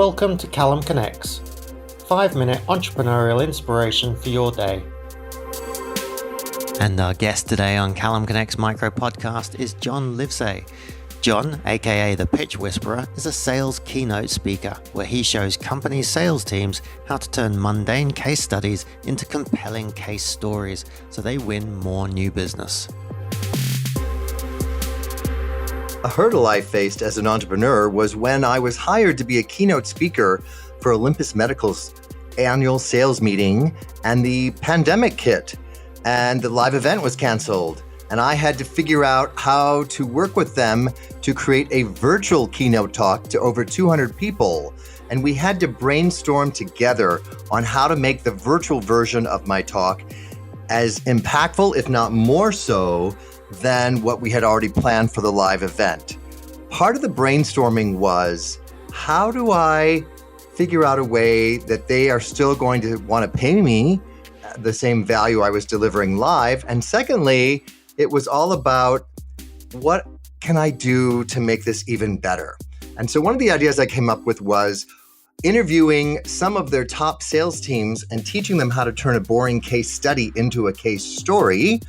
Welcome to CallumConnects, 5-minute entrepreneurial inspiration for your day. And our guest today on CallumConnects Micro-Podcast is John Livesay. John, aka the Pitch Whisperer, is a sales keynote speaker where he shows company sales teams how to turn mundane case studies into compelling case stories so they win more new business. A hurdle I faced as an entrepreneur was when I was hired to be a keynote speaker for Olympus Medical's annual sales meeting, and the pandemic hit and the live event was canceled. And I had to figure out how to work with them to create a virtual keynote talk to over 200 people. And we had to brainstorm together on how to make the virtual version of my talk as impactful, if not more so, than what we had already planned for the live event. Part of the brainstorming was, how do I figure out a way that they are still going to want to pay me the same value I was delivering live? And secondly, it was all about, what can I do to make this even better? And so one of the ideas I came up with was interviewing some of their top sales teams and teaching them how to turn a boring case study into a case story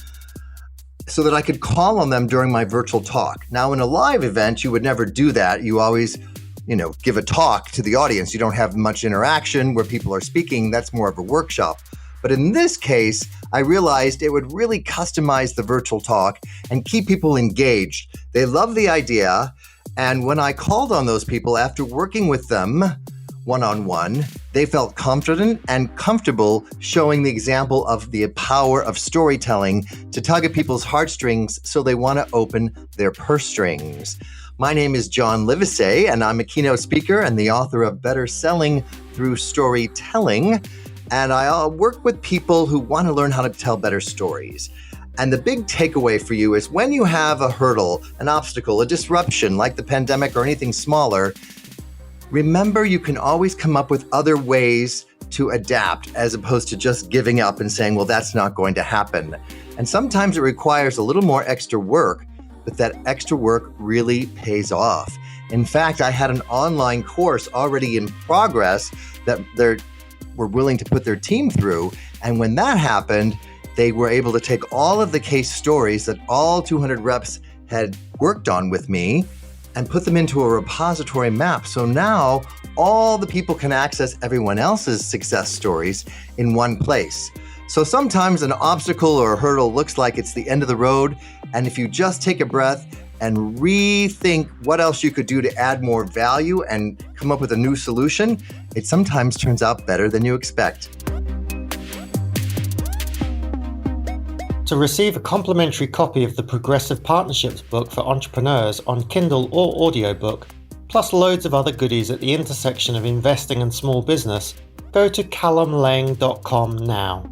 so that I could call on them during my virtual talk. Now, in a live event, you would never do that. You always, give a talk to the audience. You don't have much interaction where people are speaking. That's more of a workshop. But in this case, I realized it would really customize the virtual talk and keep people engaged. They love the idea. And when I called on those people after working with them one-on-one, they felt confident and comfortable showing the example of the power of storytelling to tug at people's heartstrings so they want to open their purse strings. My name is John Livesay, and I'm a keynote speaker and the author of Better Selling Through Storytelling. And I work with people who want to learn how to tell better stories. And the big takeaway for you is when you have a hurdle, an obstacle, a disruption like the pandemic or anything smaller, remember you can always come up with other ways to adapt as opposed to just giving up and saying, well, that's not going to happen. And sometimes it requires a little more extra work, but that extra work really pays off. In fact, I had an online course already in progress that were willing to put their team through. And when that happened, they were able to take all of the case stories that all 200 reps had worked on with me and put them into a repository map. So now all the people can access everyone else's success stories in one place. So sometimes an obstacle or a hurdle looks like it's the end of the road. And if you just take a breath and rethink what else you could do to add more value and come up with a new solution, it sometimes turns out better than you expect. To receive a complimentary copy of the Progressive Partnerships book for entrepreneurs on Kindle or audiobook, plus loads of other goodies at the intersection of investing and small business, go to callumlang.com now.